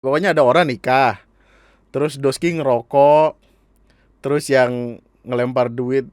Pokoknya ada orang nikah, terus Doski ngerokok, terus yang ngelempar duit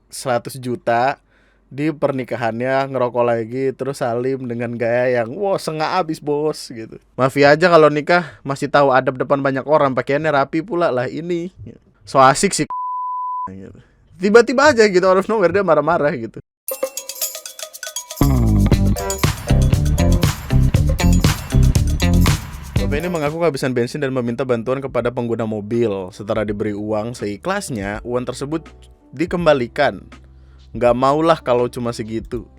100 juta di pernikahannya ngerokok lagi, terus salim dengan gaya yang wow sengak abis bos gitu. Mafia aja kalau nikah masih tahu adab depan banyak orang, pakaiannya rapi pula lah ini. So asik sih gitu. Tiba-tiba aja gitu out of nowhere dia marah-marah gitu. Bapak ini mengaku kehabisan bensin dan meminta bantuan kepada pengguna mobil. Setelah diberi uang seikhlasnya, uang tersebut dikembalikan. Nggak maulah kalau cuma segitu.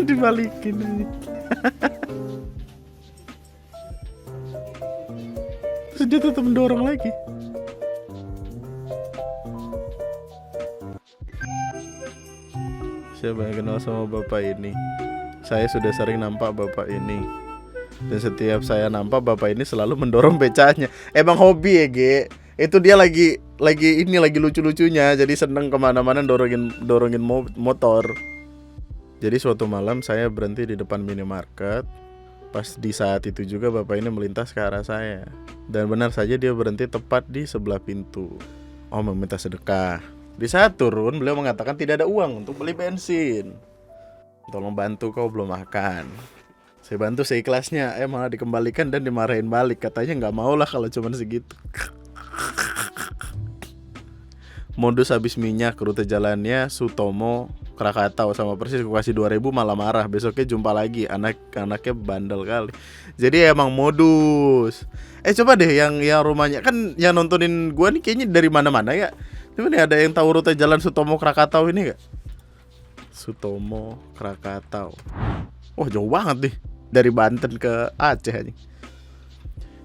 Dibalikin aja. Terus dia tetap mendorong lagi. Siapa yang kenal sama bapak ini? Saya sudah sering nampak bapak ini. Dan setiap saya nampak bapak ini selalu mendorong becanya. Emang hobi ya Ge. Itu dia lagi lucu-lucunya. Jadi seneng kemana-mana dorongin motor. Jadi suatu malam saya berhenti di depan minimarket. Pas di saat itu juga bapak ini melintas ke arah saya. Dan benar saja dia berhenti tepat di sebelah pintu. Oh, meminta sedekah. Di saat turun beliau mengatakan tidak ada uang untuk beli bensin. Tolong bantu, kau belum makan. Saya bantu seikhlasnya, malah dikembalikan dan dimarahin balik. Katanya nggak mau lah kalau cuma segitu. Modus habis minyak, rute jalannya Sutomo Krakatau, sama persis aku kasih 2.000 malah marah. Besoknya jumpa lagi, anaknya bandel kali. Jadi emang modus. Coba deh yang rumahnya kan yang nontonin gua nih kayaknya dari mana-mana ya. Tapi nih ada yang tahu rute jalan Sutomo Krakatau ini gak? Sutomo Krakatau. Wah, jauh banget nih dari Banten ke Aceh aja.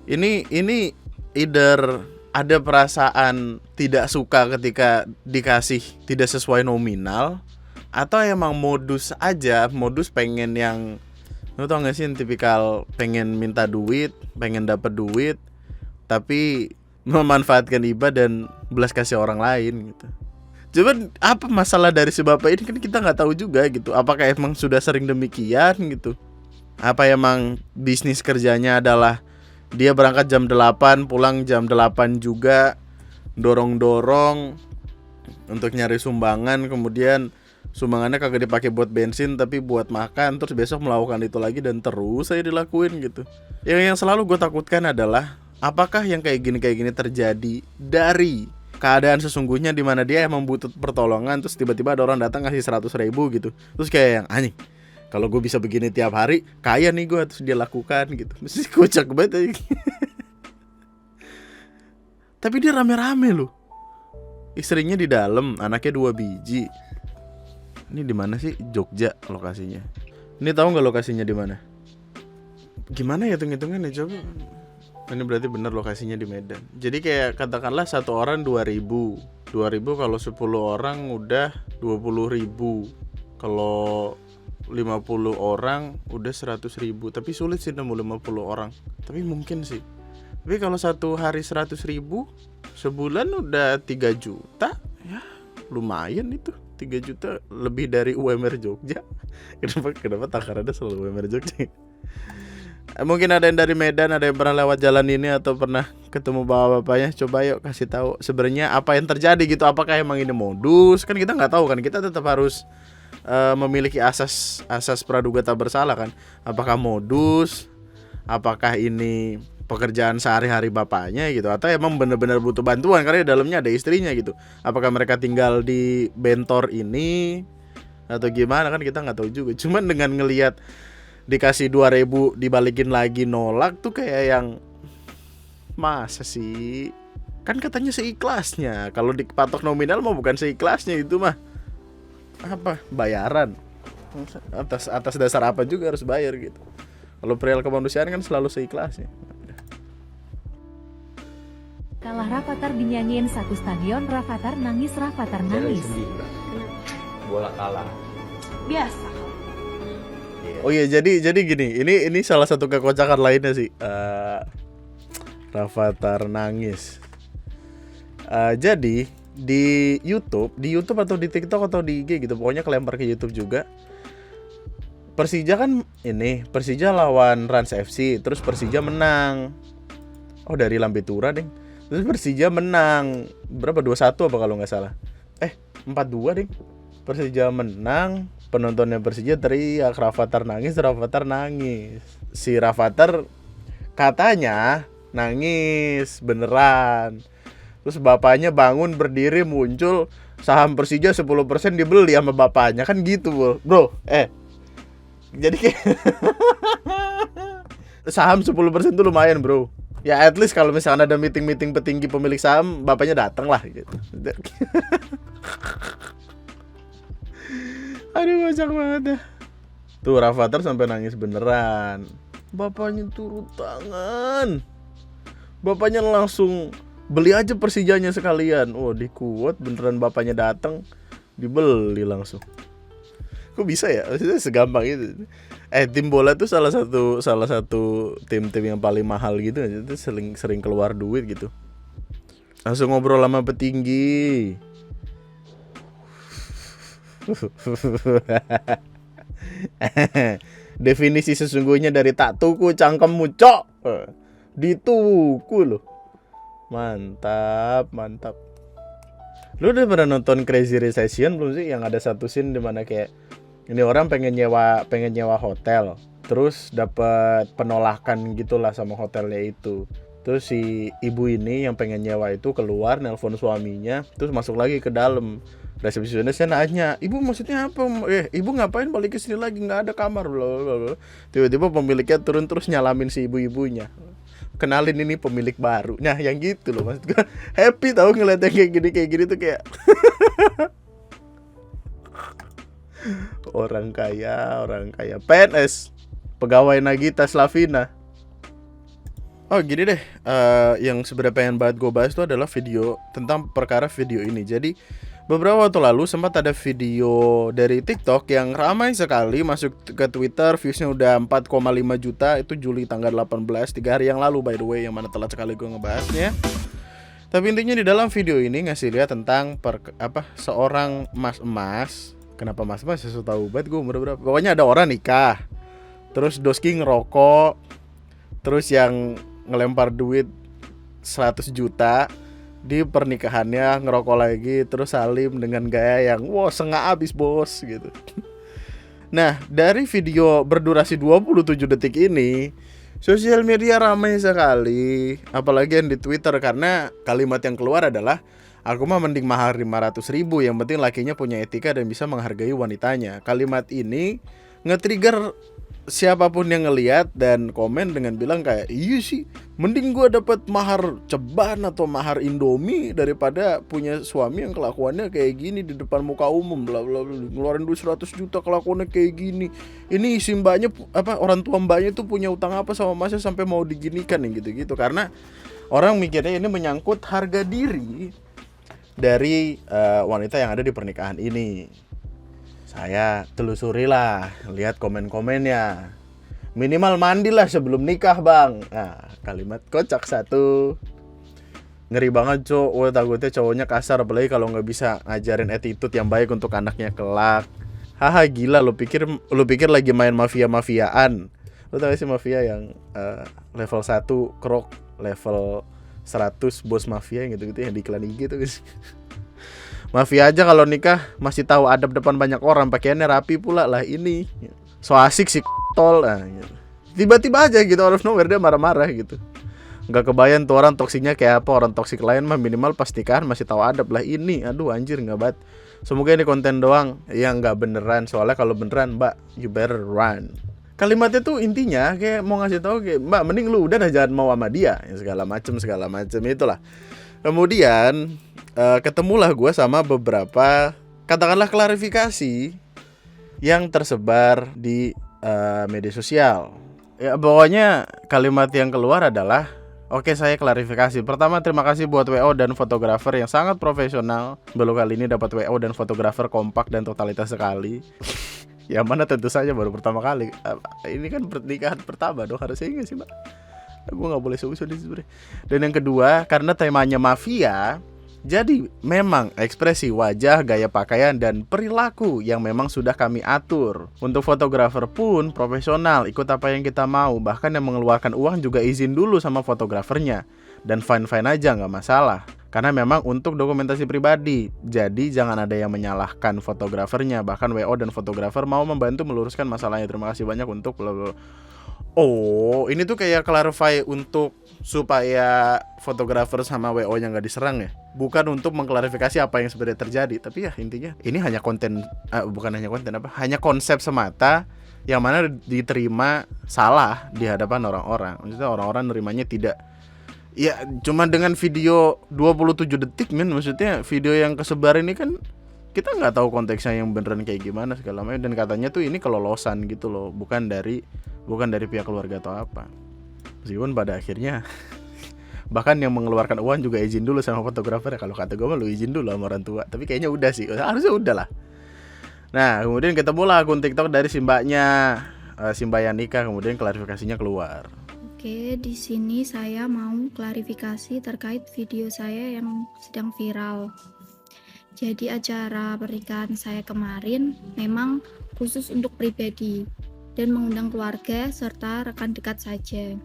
Ini either ada perasaan tidak suka ketika dikasih tidak sesuai nominal, atau emang modus aja, modus pengen yang, lu tau gak sih yang tipikal pengen minta duit, pengen dapat duit tapi memanfaatkan iba dan belas kasih orang lain gitu. Cuman apa masalah dari si bapak ini kan kita nggak tahu juga gitu. Apakah emang sudah sering demikian gitu? Apa emang bisnis kerjanya adalah dia berangkat jam 8, pulang jam 8 juga, dorong-dorong untuk nyari sumbangan, kemudian sumbangannya kagak dipakai buat bensin tapi buat makan, terus besok melakukan itu lagi dan terus saya dilakuin gitu. Yang selalu gue takutkan adalah apakah yang kayak gini terjadi dari keadaan sesungguhnya di mana dia emang butuh pertolongan, terus tiba-tiba ada orang datang ngasih 100.000 gitu, terus kayak yang anjing, kalau gue bisa begini tiap hari kaya nih gue, terus dia lakukan gitu. Mesti kocak banget. Tapi dia rame-rame loh, istrinya di dalam, anaknya 2 biji. Ini di mana sih? Jogja lokasinya. Ini tahu nggak lokasinya di mana? Gimana ya hitung-hitungannya coba. Ini berarti benar lokasinya di Medan. Jadi kayak katakanlah satu orang 2.000 kalau 10 orang udah 20.000. Kalau 50 orang udah 100.000. Tapi sulit sih nemu 50 orang. Tapi mungkin sih. Tapi kalau satu hari 100.000, sebulan udah 3 juta. Ya lumayan itu. 3 juta lebih dari UMR Jogja. Kenapa takarannya selalu UMR Jogja? Mungkin ada yang dari Medan, ada yang pernah lewat jalan ini atau pernah ketemu bapak-bapaknya. Coba yuk kasih tahu sebenarnya apa yang terjadi gitu. Apakah emang ini modus? Kan kita nggak tahu kan. Kita tetap harus memiliki asas praduga tak bersalah kan. Apakah modus? Apakah ini pekerjaan sehari-hari bapaknya gitu, atau emang benar-benar butuh bantuan karena di dalamnya ada istrinya gitu. Apakah mereka tinggal di bentor ini atau gimana kan kita nggak tahu juga. Cuman dengan ngelihat dikasih 2.000 dibalikin lagi nolak tuh kayak yang masa sih? Kan katanya seikhlasnya. Kalau dipatok nominal mah bukan seikhlasnya, itu mah apa? Bayaran. Atas dasar apa juga harus bayar gitu. Kalau perihal kemanusiaan kan selalu seikhlasnya. Kalah Rafathar dinyanyiin satu stadion, Rafathar nangis. Bola kalah. Biasa. Oh iya, jadi gini, ini salah satu kekocakan lainnya sih. Rafathar nangis. Jadi di YouTube atau di TikTok atau di IG gitu, pokoknya kelempar ke YouTube juga. Persija kan Persija lawan Rans FC, terus Persija menang. Oh, dari Lambetura deh. Terus Persija menang berapa, 2-1 apa kalau nggak salah. 4-2 deh. Persija menang, penontonnya Persija teriak, Rafathar nangis. Si Rafathar katanya nangis beneran. Terus bapaknya bangun berdiri muncul, saham Persija 10% dibeli sama bapaknya, kan gitu bro. Jadi kayak saham 10% tuh lumayan bro. Ya at least kalau misalkan ada meeting petinggi pemilik saham, bapaknya datang lah gitu. Aduh, kocak banget ya. Tuh Rafathar sampai nangis beneran. Bapaknya turun tangan. Bapaknya langsung beli aja Persijanya sekalian. Oh, dikuat beneran, bapaknya datang dibeli langsung. Kok bisa ya? Maksudnya segampang itu. Tim bola tuh salah satu tim-tim yang paling mahal gitu. Itu sering keluar duit gitu. Langsung ngobrol sama petinggi. Definisi sesungguhnya dari tak tuku cangkemmu, cok. Dituku loh. Mantap. Lu udah pernah nonton Crazy Rich Asian belum sih? Yang ada satu scene dimana kayak ini orang pengen nyewa hotel, terus dapat penolakan gitulah sama hotelnya itu. Terus si ibu ini yang pengen nyewa itu keluar nelpon suaminya, terus masuk lagi ke dalam. Resepsionisnya nanya, ibu maksudnya apa? Ibu ngapain balik ke sini lagi, nggak ada kamar, blablabla. Tiba-tiba pemiliknya turun terus nyalamin si ibu-ibunya. Kenalin ini pemilik baru. Nah yang gitu loh, maksud gue happy tau ngeliat yang kayak gini tuh kayak orang kaya PNS, pegawai Nagita Slavina. Oh gini deh, yang sebenarnya pengen banget gue bahas itu adalah video tentang perkara video ini. Jadi beberapa waktu lalu sempat ada video dari TikTok yang ramai sekali masuk ke Twitter, viewsnya udah 4,5 juta. Itu Juli tanggal 18, 3 hari yang lalu by the way, yang mana telat sekali gue ngebahasnya. Tapi intinya di dalam video ini ngasih lihat tentang seorang mas-emas. Kenapa mas-emas? Saya tahu banget gue umur berapa. Pokoknya ada orang nikah, terus doski ngerokok, terus yang ngelempar duit 100 juta di pernikahannya, ngerokok lagi, terus salim dengan gaya yang wow sengak abis bos gitu. Nah dari video berdurasi 27 detik ini, sosial media ramai sekali, apalagi yang di Twitter, karena kalimat yang keluar adalah, aku mah mending mahar 500.000, yang penting lakinya punya etika dan bisa menghargai wanitanya. Kalimat ini nge-trigger siapapun yang ngelihat dan komen dengan bilang kayak, iya sih, mending gue dapat mahar ceban atau mahar Indomie daripada punya suami yang kelakuannya kayak gini di depan muka umum, bla bla bla, ngeluarin duit 100 juta kelakuannya kayak gini. Ini si mbaknya orang tua mbaknya tuh punya utang apa sama masnya sampai mau diginikan yang gitu-gitu. Karena orang mikirnya ini menyangkut harga diri dari wanita yang ada di pernikahan ini. Saya telusuri lah, lihat komen-komennya. Minimal mandilah sebelum nikah bang. Nah, kalimat kocak satu. Ngeri banget cowok, takutnya cowoknya kasar, apalagi kalau nggak bisa ngajarin attitude yang baik untuk anaknya kelak. Haha gila, lu pikir lagi main mafia-mafiaan. Lu tau gak sih mafia yang level 1 krok, level 100 bos mafia yang gitu-gitu yang di iklan IG tuh guys. Mafia aja kalau nikah masih tahu adab depan banyak orang, pakaiannya rapi pula lah ini. So asik sih tol. Nah, gitu. Tiba-tiba aja gitu out of nowhere dia marah-marah gitu. Nggak kebayang tuh orang toksiknya kayak apa. Orang toksik lain mah minimal pas nikahan masih tahu adab lah ini. Aduh anjir nggak banget. Semoga ini konten doang yang nggak beneran. Soalnya kalau beneran mbak, you better run. Kalimatnya tuh intinya kayak mau ngasih tahu kayak, mbak mending lu udah jangan mau sama dia, ya, segala macem itulah. Kemudian ketemulah gue sama beberapa katakanlah klarifikasi yang tersebar di media sosial. Ya pokoknya kalimat yang keluar adalah, oke, saya klarifikasi. Pertama, terima kasih buat WO dan fotografer yang sangat profesional. Baru kali ini dapat WO dan fotografer kompak dan totalitas sekali. Yang mana tentu saja baru pertama kali. Ini kan pernikahan pertama dong, harusnya enggak sih mbak? Gue gak boleh seusah di sebenernya. Dan yang kedua, karena temanya mafia, Jadi memang ekspresi wajah, gaya pakaian, dan perilaku yang memang sudah kami atur. Untuk fotografer pun profesional, ikut apa yang kita mau. Bahkan yang mengeluarkan uang juga izin dulu sama fotografernya. Dan fine-fine aja, nggak masalah. Karena memang untuk dokumentasi pribadi. Jadi jangan ada yang menyalahkan fotografernya. Bahkan WO dan fotografer mau membantu meluruskan masalahnya. Terima kasih banyak untuk blablabla. Oh, ini tuh kayak clarify untuk supaya fotografer sama WO-nya nggak diserang ya. Bukan untuk mengklarifikasi apa yang sebenarnya terjadi. Tapi ya intinya ini hanya konten, bukan hanya konten apa, hanya konsep semata yang mana diterima salah di hadapan orang-orang. Maksudnya orang-orang nerimanya tidak. Ya cuma dengan video 27 detik men. Maksudnya video yang kesebar ini kan kita nggak tahu konteksnya yang beneran kayak gimana segala macam. Dan katanya tuh ini kelolosan gitu loh, bukan dari pihak keluarga atau apa. Meskipun pada akhirnya bahkan yang mengeluarkan uang juga izin dulu sama fotografer ya. Kalau kata gue mah lu izin dulu sama orang tua. Tapi kayaknya udah sih, harusnya udah lah. Nah kemudian ketemulah akun TikTok dari Simbaknya, Simba Yanika. Kemudian klarifikasinya keluar. Oke, di sini saya mau klarifikasi terkait video saya yang sedang viral. Jadi acara pernikahan saya kemarin memang khusus untuk pribadi dan mengundang keluarga serta rekan dekat saja.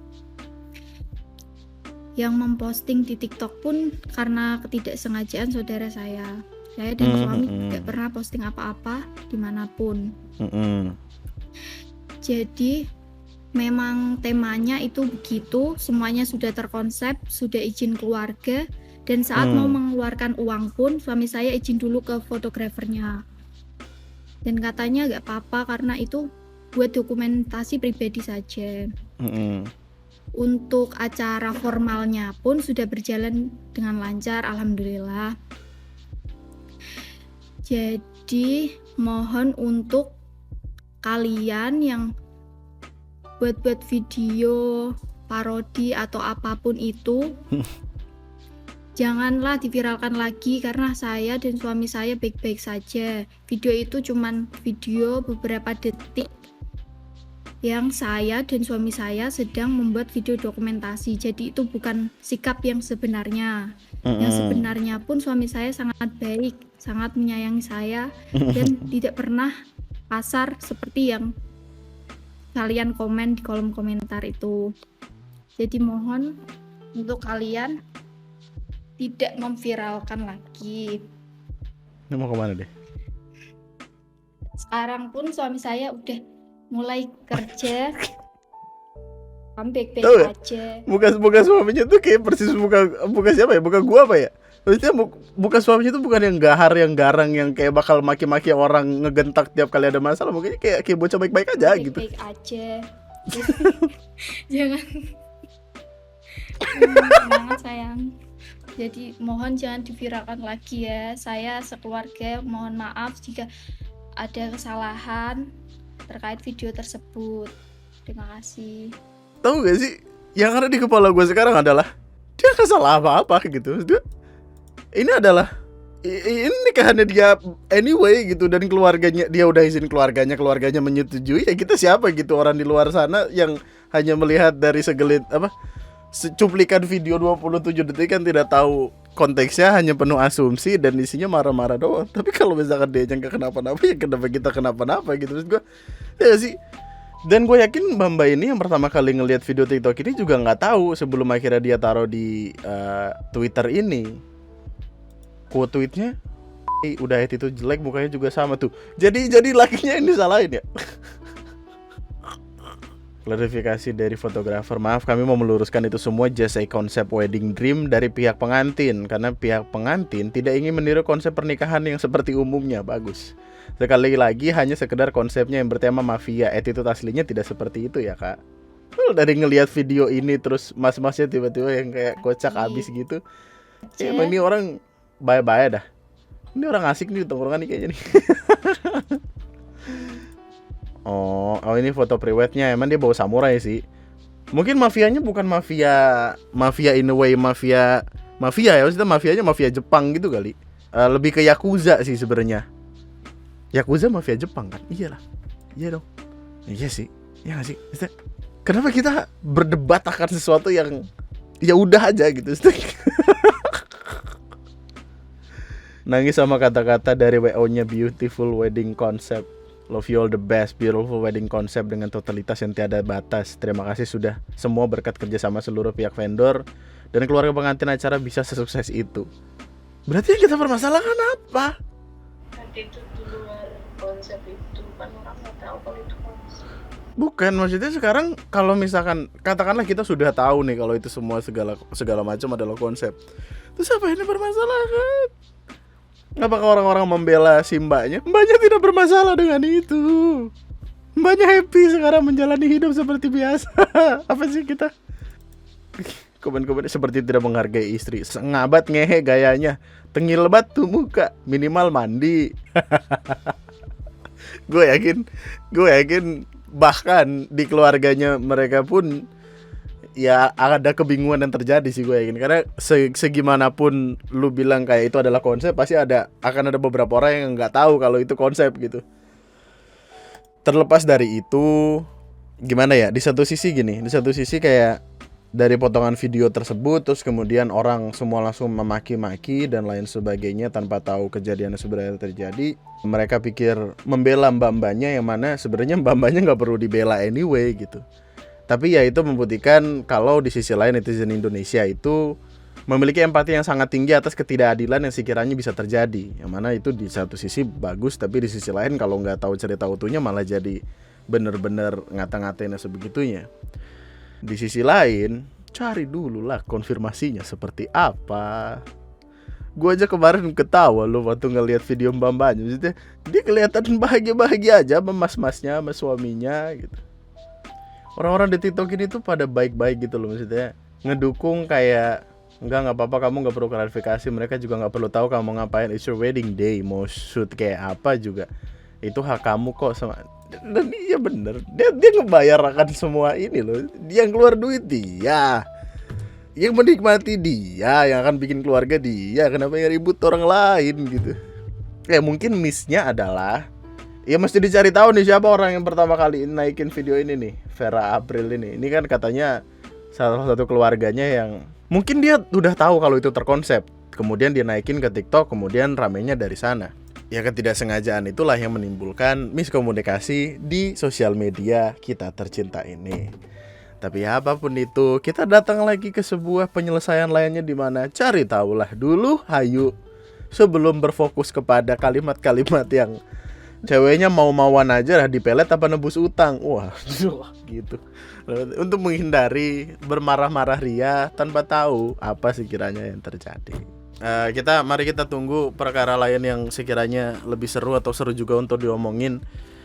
Yang memposting di TikTok pun karena ketidaksengajaan saudara saya. Saya dan suami tidak pernah posting apa-apa dimanapun. Jadi memang temanya itu begitu, semuanya sudah terkonsep, sudah izin keluarga, dan saat mau mengeluarkan uang pun suami saya izin dulu ke fotografernya. Dan katanya gak apa-apa karena itu buat dokumentasi pribadi saja. Untuk acara formalnya pun sudah berjalan dengan lancar, alhamdulillah. Jadi mohon untuk kalian yang buat video parodi atau apapun itu janganlah diviralkan lagi karena saya dan suami saya baik-baik saja. Video itu cuman video beberapa detik yang saya dan suami saya sedang membuat video dokumentasi. Jadi itu bukan sikap yang sebenarnya. Yang sebenarnya pun suami saya sangat baik, sangat menyayangi saya dan tidak pernah kasar seperti yang kalian komen di kolom komentar itu. Jadi mohon untuk kalian tidak memviralkan lagi. Ini mau kemana deh? Sekarang pun suami saya udah mulai kerja. Baik-baik aja. Muka suaminya tuh kayak persis muka siapa ya? Muka gua apa ya? Maksudnya muka suaminya tuh bukan yang gahar, yang garang, yang kayak bakal maki-maki orang, ngegentak tiap kali ada masalah. Mungkin kayak bocah baik-baik aja gitu. Baik-baik aja. Jangan jangan sayang. Jadi mohon jangan diviralkan lagi ya. Saya sekeluarga mohon maaf jika ada kesalahan terkait video tersebut. Terima kasih. Tahu gak sih, yang ada di kepala gue sekarang adalah dia gak salah apa-apa gitu. Maksudnya ini adalah ini nikahannya dia anyway gitu, dan keluarganya dia udah izin keluarganya menyetujui. Ya kita siapa gitu orang di luar sana yang hanya melihat dari segelit cuplikan video 27 detik kan tidak tahu konteksnya, hanya penuh asumsi dan isinya marah-marah doang. Tapi kalau misalkan dia yang gak kenapa-napa, ya kenapa kita kenapa-napa gitu. Maksud gue ya sih. Dan gue yakin Mbak ini yang pertama kali ngelihat video TikTok ini juga nggak tahu sebelum akhirnya dia taruh di Twitter ini. Quote tweetnya, udah itu jelek, mukanya juga sama tuh. Jadi lakinya ini disalahin ya. Klarifikasi dari fotografer, maaf kami mau meluruskan itu semua just a concept wedding dream dari pihak pengantin, karena pihak pengantin tidak ingin meniru konsep pernikahan yang seperti umumnya. Bagus. Sekali lagi hanya sekedar konsepnya yang bertema mafia. Attitude aslinya tidak seperti itu ya kak. Dari ngelihat video ini terus mas-masnya tiba-tiba yang kayak kocak abis gitu. Ya emang ini orang bye-bye dah. Ini orang asik nih di tongkrongan nih kayaknya nih. Oh ini foto priwetnya. Emang dia bawa samurai sih. Mungkin mafianya bukan mafia in a way mafia ya. Maksudnya mafianya mafia Jepang gitu kali. Lebih ke Yakuza sih sebenarnya. Yakuza mafia Jepang kan? Iyalah. Iya dong. Iya sih. Iya gak sih? Maksudnya, kenapa kita berdebat akan sesuatu yang ya udah aja gitu. Nangis sama kata-kata dari WO-nya beautiful wedding concept. Love you all the best, beautiful wedding concept dengan totalitas yang tiada batas. Terima kasih sudah semua berkat kerjasama seluruh pihak vendor dan keluarga pengantin acara bisa sesukses itu. Berarti yang kita permasalahkan apa? Nanti itu di luar konsep itu kan orang nggak tahu kalau itu konsep. Bukan, maksudnya sekarang kalau misalkan katakanlah kita sudah tahu nih kalau itu semua segala macam adalah konsep. Terus apa ini permasalahan? Apakah orang-orang membela si mbaknya? Mbaknya tidak bermasalah dengan itu. Mbaknya happy sekarang menjalani hidup seperti biasa. Apa sih kita? Komen-komen seperti tidak menghargai istri. Sengabat ngehe gayanya. Tengil banget tuh muka. Minimal mandi. Gue yakin bahkan di keluarganya mereka pun ya ada kebingungan yang terjadi sih, gue yakin. Karena segimanapun lu bilang kayak itu adalah konsep, pasti akan ada beberapa orang yang nggak tahu kalau itu konsep gitu. Terlepas dari itu, gimana ya, di satu sisi kayak dari potongan video tersebut terus kemudian orang semua langsung memaki-maki dan lain sebagainya tanpa tahu kejadian yang sebenarnya terjadi. Mereka pikir membela mbak-mbaknya, yang mana sebenarnya mbak-mbaknya nggak perlu dibela anyway gitu. Tapi ya itu membuktikan kalau di sisi lain netizen Indonesia itu memiliki empati yang sangat tinggi atas ketidakadilan yang sekiranya bisa terjadi. Yang mana itu di satu sisi bagus, tapi di sisi lain kalau nggak tahu cerita utuhnya malah jadi bener-bener ngata-ngatain sebegitunya. Di sisi lain, cari dulu lah konfirmasinya seperti apa. Gue aja kemarin ketawa loh waktu ngeliat video mbak-mbaknya. Maksudnya dia kelihatan bahagia-bahagia aja sama mas-masnya, sama suaminya gitu. Orang-orang di TikTok ini tuh pada baik-baik gitu loh, maksudnya ngedukung kayak enggak apa-apa, kamu nggak perlu klarifikasi, mereka juga nggak perlu tahu kamu ngapain, it's your wedding day, mau shoot kayak apa juga itu hak kamu kok. Sama dan iya bener, dia ngebayar akan semua ini loh, dia yang keluar duit, dia yang menikmati, dia yang akan bikin keluarga, dia kenapa yang ribut orang lain gitu. Ya mungkin miss-nya adalah ya mesti dicari tahu nih siapa orang yang pertama kali naikin video ini nih, Vera April ini. Ini kan katanya salah satu keluarganya yang mungkin dia udah tahu kalau itu terkonsep, kemudian dia naikin ke TikTok, kemudian ramenya dari sana. Ya ketidaksengajaan itulah yang menimbulkan miskomunikasi di sosial media kita tercinta ini. Tapi apapun itu, kita datang lagi ke sebuah penyelesaian lainnya di mana cari tahulah dulu, hayu, sebelum berfokus kepada kalimat-kalimat yang ceweknya mau-mauan aja lah dipelet apa nebus utang. Wah, gitu. Untuk menghindari bermarah-marah ria tanpa tahu apa sekiranya yang terjadi. Mari kita tunggu perkara lain yang sekiranya lebih seru atau seru juga untuk diomongin.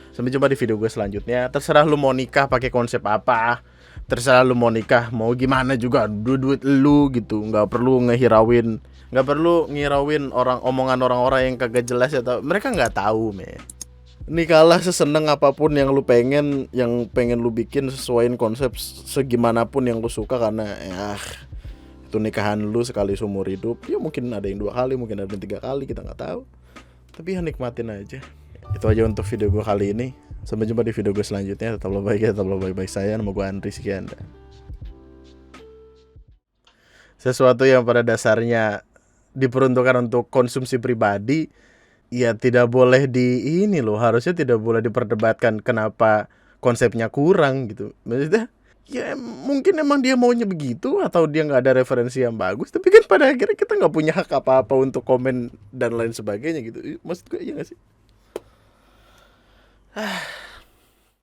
Sampai jumpa di video gue selanjutnya. Terserah lu mau nikah pakai konsep apa, terserah lu mau nikah mau gimana juga, duit lu gitu. Nggak perlu ngirauin omongan orang-orang yang kagak jelas atau mereka nggak tahu, men. Nikahlah seseneng apapun yang lu pengen, lu bikin sesuaiin konsep segimanapun yang lu suka, karena ya itu nikahan lu sekali seumur hidup. Ya mungkin ada yang 2 kali, mungkin ada yang 3 kali, kita nggak tahu. Tapi ya nikmatin aja. Itu aja untuk video gue kali ini. Sampai jumpa di video gue selanjutnya. Tetaplah baik saya. Nama gue Andri sekian. Sesuatu yang pada dasarnya diperuntukkan untuk konsumsi pribadi, ya tidak boleh harusnya tidak boleh diperdebatkan kenapa konsepnya kurang gitu. Maksudnya ya mungkin emang dia maunya begitu atau dia nggak ada referensi yang bagus, tapi kan pada akhirnya kita nggak punya hak apa-apa untuk komen dan lain sebagainya gitu. Maksud gue iya nggak sih?